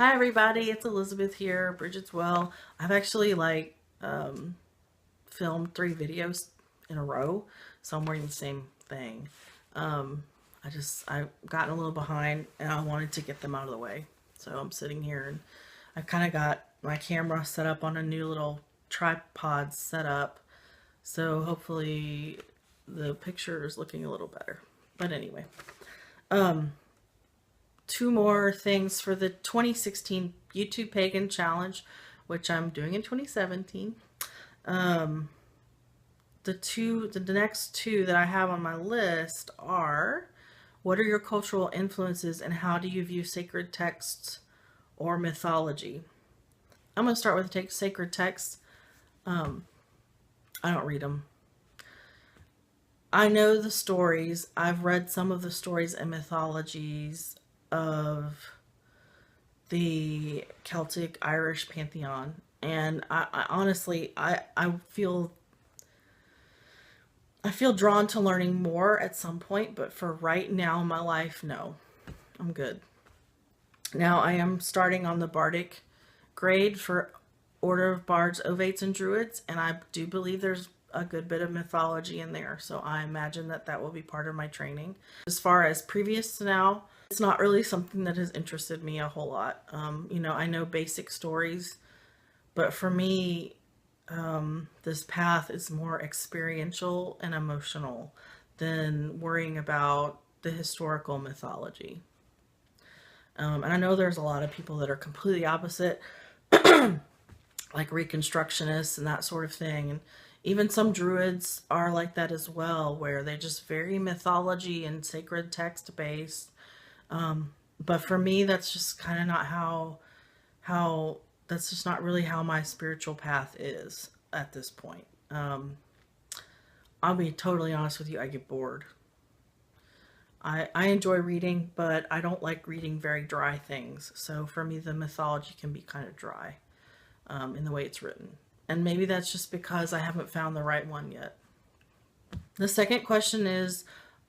Hi everybody, it's Elizabeth here. Bridget's well. I've actually filmed 3 videos in a row, so I'm wearing the same thing. I've gotten a little behind and I wanted to get them out of the way. So I'm sitting here and I've kind of got my camera set up on a new little tripod setup. So hopefully the picture is looking a little better. But anyway, 2 more things for the 2016 YouTube Pagan Challenge, which I'm doing in 2017. The next two that I have on my list are: what are your cultural influences and how do you view sacred texts or mythology? I'm going to start with sacred texts. I don't read them. I know the stories. I've read some of the stories and mythologies of the Celtic Irish pantheon, and I honestly I feel drawn to learning more at some point, but for right now in my life, no, I'm good. Now I am starting on the Bardic grade for Order of Bards, Ovates, and Druids, and I do believe there's a good bit of mythology in there, so I imagine that will be part of my training. As far as previous to now, it's not really something that has interested me a whole lot. I know basic stories, but for me, this path is more experiential and emotional than worrying about the historical mythology. And I know there's a lot of people that are completely opposite, like Reconstructionists and that sort of thing. And even some Druids are like that as well, where they're just very mythology and sacred text based. But for me, that's just kind of not how that's just not really how my spiritual path is at this point. I'll be totally honest with you, I get bored. I enjoy reading, but I don't like reading very dry things. So for me, the mythology can be kind of dry in the way it's written. And maybe that's just because I haven't found the right one yet. The second question is,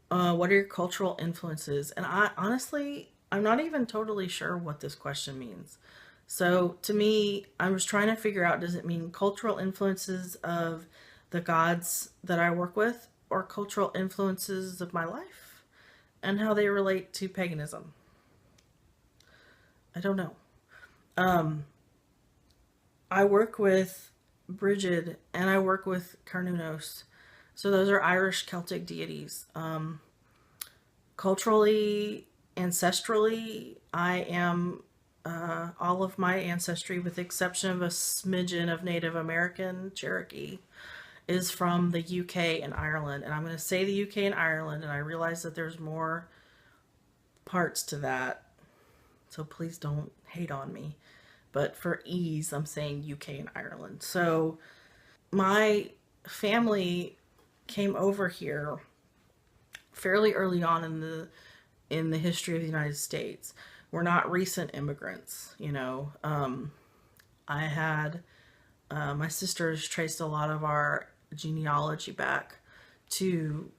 what are your cultural influences? And I'm not even totally sure what this question means. So to me, I was trying to figure out, does it mean cultural influences of the gods that I work with, or cultural influences of my life and how they relate to paganism? I don't know. I work with Bridget and I work with Carnunos. So those are Irish Celtic deities. Culturally, ancestrally, I am all of my ancestry, with the exception of a smidgen of Native American Cherokee, is from the UK and Ireland. And I'm going to say the UK and Ireland, and I realize that there's more parts to that, so please don't hate on me. But for ease, I'm saying UK and Ireland. So my family came over here fairly early on in the history of the United States. We're not recent immigrants, you know. I had my sisters traced a lot of our genealogy back to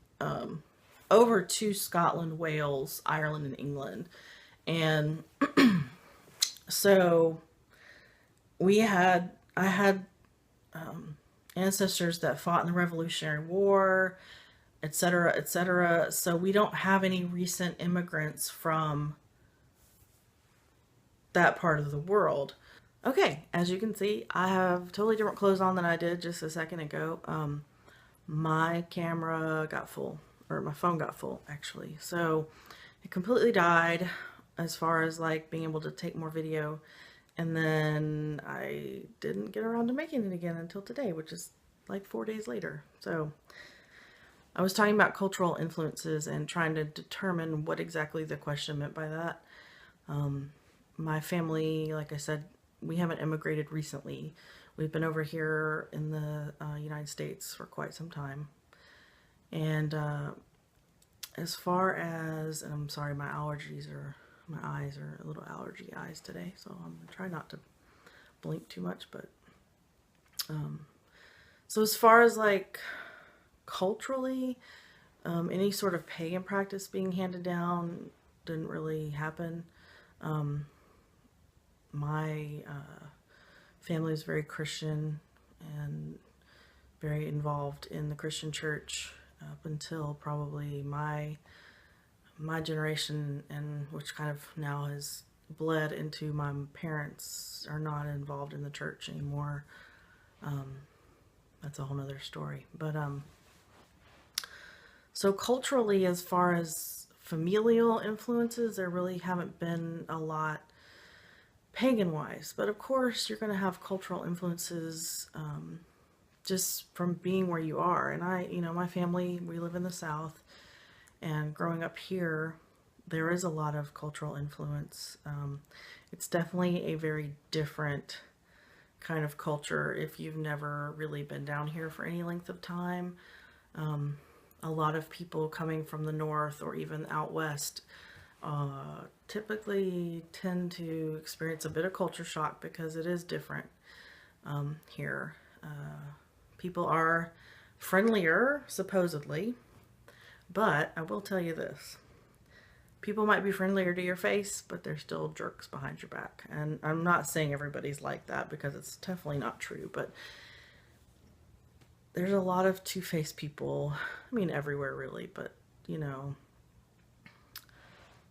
over to Scotland, Wales, Ireland, and England. And so I had ancestors that fought in the Revolutionary War, etc., etc. So we don't have any recent immigrants from that part of the world. Okay, as you can see, I have totally different clothes on than I did just a second ago. My camera got full, or my phone got full actually. So it completely died as far as like being able to take more video. And then I didn't get around to making it again until today, which is like 4 days later. So I was talking about cultural influences and trying to determine what exactly the question meant by that. My family, like I said, we haven't immigrated recently. We've been over here in the United States for quite some time. And as far as, and I'm sorry, my eyes are a little allergy eyes today, so I'm gonna try not to blink too much. But so as far as like culturally, any sort of pagan practice being handed down didn't really happen. my family is very Christian and very involved in the Christian church up until probably my generation, and which kind of now has bled into my parents are not involved in the church anymore. That's a whole nother story. But so culturally, as far as familial influences, there really haven't been a lot pagan wise. But of course, you're going to have cultural influences just from being where you are. And my family, we live in the South, and growing up here, there is a lot of cultural influence. It's definitely a very different kind of culture if you've never really been down here for any length of time. A lot of people coming from the north or even out west typically tend to experience a bit of culture shock because it is different here. People are friendlier, supposedly, but I will tell you this. People might be friendlier to your face, but they're still jerks behind your back. And I'm not saying everybody's like that because it's definitely not true, but there's a lot of two-faced people. I mean, everywhere really, but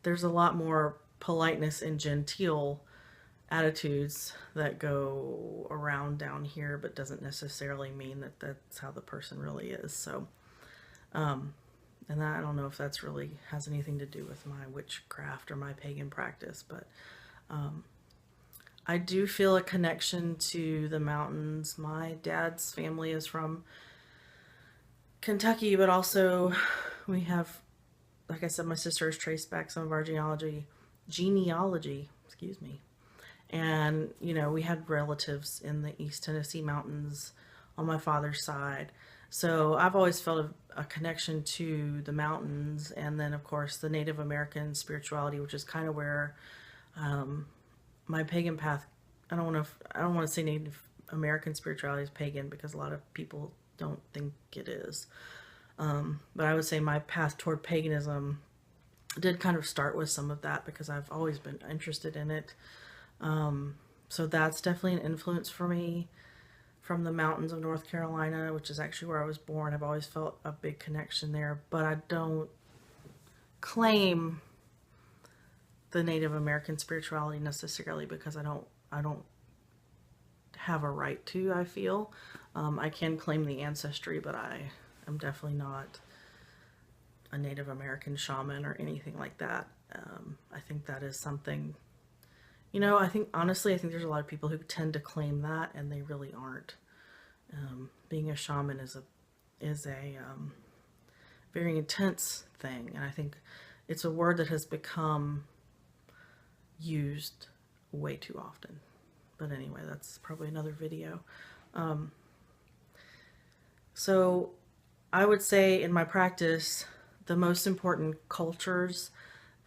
there's a lot more politeness and genteel attitudes that go around down here, but doesn't necessarily mean that that's how the person really is. So, and I don't know if that's really has anything to do with my witchcraft or my pagan practice, but I do feel a connection to the mountains. My dad's family is from Kentucky, but also we have, like I said, my sister has traced back some of our genealogy, excuse me. And, we had relatives in the East Tennessee mountains on my father's side. So I've always felt a connection to the mountains, and then of course the Native American spirituality, which is kind of where my pagan path. I don't want to say Native American spirituality is pagan because a lot of people don't think it is. But I would say my path toward paganism did kind of start with some of that because I've always been interested in it. So that's definitely an influence for me. From the mountains of North Carolina, which is actually where I was born. I've always felt a big connection there, but I don't claim the Native American spirituality necessarily because I don't have a right to, I feel. I can claim the ancestry, but I am definitely not a Native American shaman or anything like that. I think that is something, I think there's a lot of people who tend to claim that and they really aren't. Being a shaman is a very intense thing, and I think it's a word that has become used way too often. But anyway, that's probably another video. So I would say in my practice, the most important cultures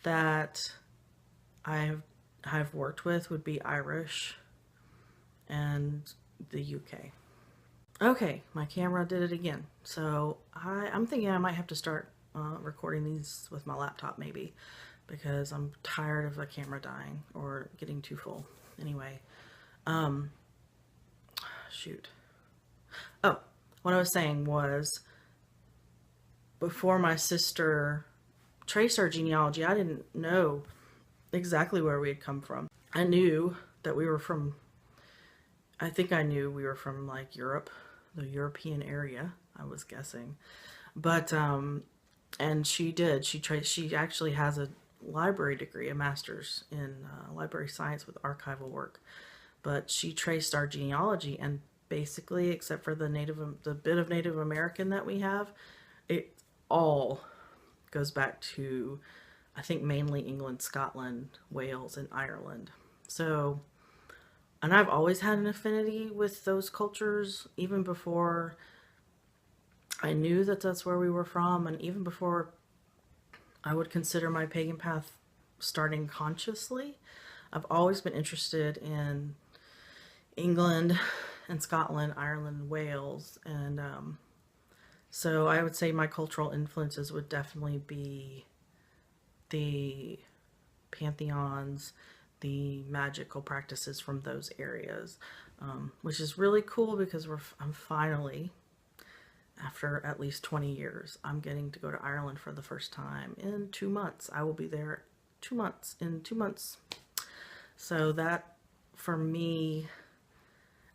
that I've worked with would be Irish and the UK. Okay, my camera did it again. So I'm thinking I might have to start recording these with my laptop maybe, because I'm tired of the camera dying or getting too full. Anyway, shoot. Oh, what I was saying was, before my sister traced our genealogy, I didn't know exactly where we had come from. I knew that we were from, I think I knew we were from like Europe, the European area, I was guessing. But, and she did, she actually has a library degree, a master's in library science with archival work. But she traced our genealogy, and basically, except for the bit of Native American that we have, it all goes back to, I think, mainly England, Scotland, Wales, and Ireland. So, and I've always had an affinity with those cultures, even before I knew that that's where we were from, and even before I would consider my pagan path starting consciously. I've always been interested in England and Scotland, Ireland, Wales, and so I would say my cultural influences would definitely be the pantheons, the magical practices from those areas, which is really cool because I'm finally, after at least 20 years, I'm getting to go to Ireland for the first time in 2 months. I will be there 2 months, in 2 months. So that, for me,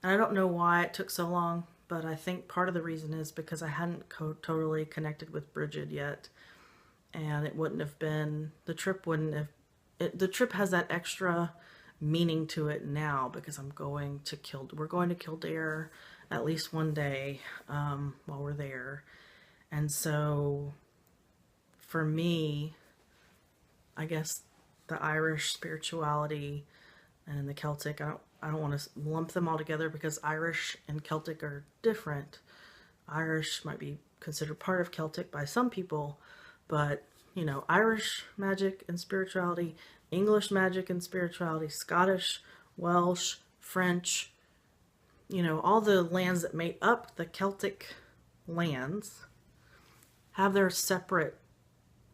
and I don't know why it took so long, but I think part of the reason is because I hadn't totally connected with Bridget yet, and it wouldn't have been, the trip wouldn't have, the trip has that extra meaning to it now because we're going to Kildare at least one day while we're there. And so for me, I guess the Irish spirituality and the Celtic, I don't want to lump them all together because Irish and Celtic are different. Irish might be considered part of Celtic by some people, but you know, Irish magic and spirituality, English magic and spirituality, Scottish, Welsh, French, you know, all the lands that make up the Celtic lands have their separate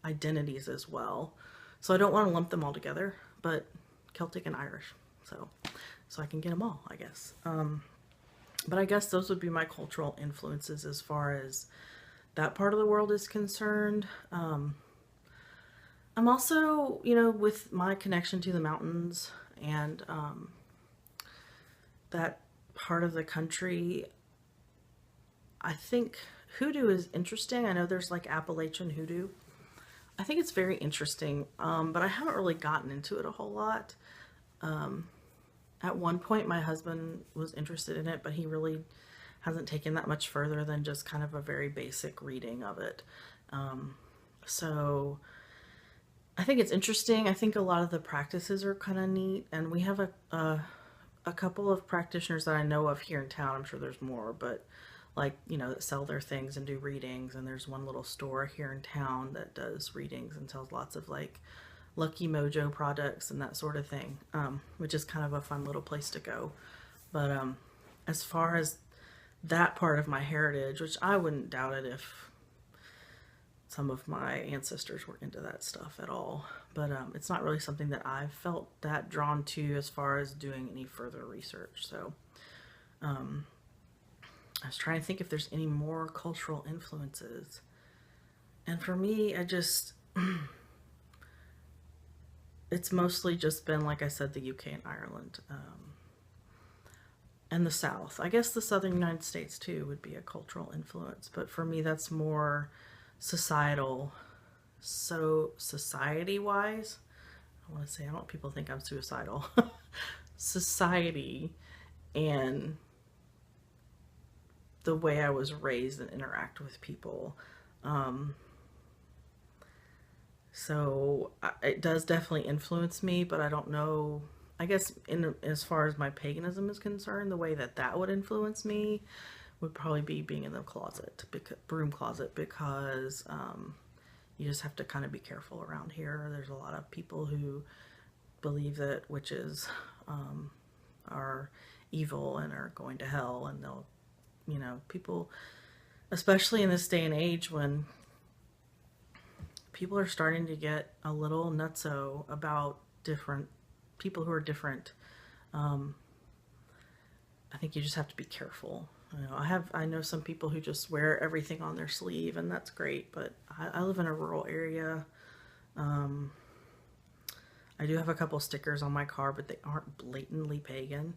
identities as well. So I don't want to lump them all together, but Celtic and Irish. So I can get them all, I guess. But I guess those would be my cultural influences as far as that part of the world is concerned. I'm also, you know, with my connection to the mountains and that part of the country, I think hoodoo is interesting. I know there's like Appalachian hoodoo. I think it's very interesting, but I haven't really gotten into it a whole lot. At one point, my husband was interested in it, but he really hasn't taken that much further than just kind of a very basic reading of it. So I think it's interesting. I think a lot of the practices are kind of neat, and we have a couple of practitioners that I know of here in town. I'm sure there's more, but like, you know, that sell their things and do readings. And there's one little store here in town that does readings and sells lots of like Lucky Mojo products and that sort of thing, which is kind of a fun little place to go. But as far as that part of my heritage, which I wouldn't doubt it if some of my ancestors were into that stuff at all, but it's not really something that I've felt that drawn to as far as doing any further research. So I was trying to think if there's any more cultural influences. And for me, it's mostly just been, like I said, the UK and Ireland, and the South. I guess the Southern United States too would be a cultural influence, but for me that's more societal. So society-wise, I want to say, I don't want people to think I'm suicidal. Society and the way I was raised and interact with people. So it does definitely influence me, but I don't know, I guess as far as my paganism is concerned, the way that would influence me would probably be being in the closet, broom closet, because you just have to kind of be careful around here. There's a lot of people who believe that witches are evil and are going to hell, and they'll, you know, people, especially in this day and age when people are starting to get a little nutso about different people who are different. I think you just have to be careful. You know, I know some people who just wear everything on their sleeve, and that's great, but I live in a rural area. I do have a couple stickers on my car, but they aren't blatantly pagan.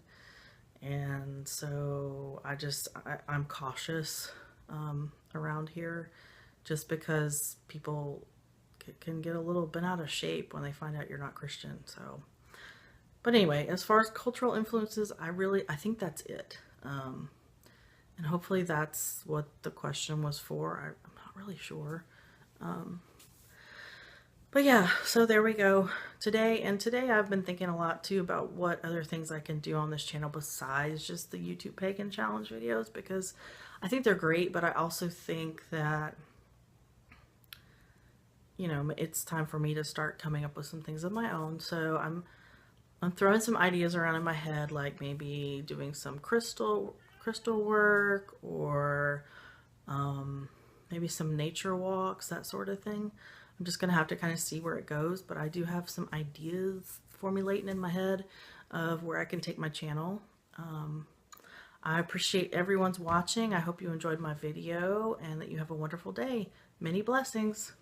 And so I'm cautious around here, just because people can get a little bent out of shape when they find out you're not Christian. So, but anyway, as far as cultural influences, I think that's it. And hopefully that's what the question was for. I'm not really sure. But yeah, so there we go. Today I've been thinking a lot too about what other things I can do on this channel besides just the YouTube Pagan Challenge videos, because I think they're great, but I also think that, you know, it's time for me to start coming up with some things of my own. So I'm throwing some ideas around in my head, like maybe doing some crystal work, or maybe some nature walks, that sort of thing. I'm just going to have to kind of see where it goes, but I do have some ideas formulating in my head of where I can take my channel. I appreciate everyone's watching. I hope you enjoyed my video and that you have a wonderful day. Many blessings.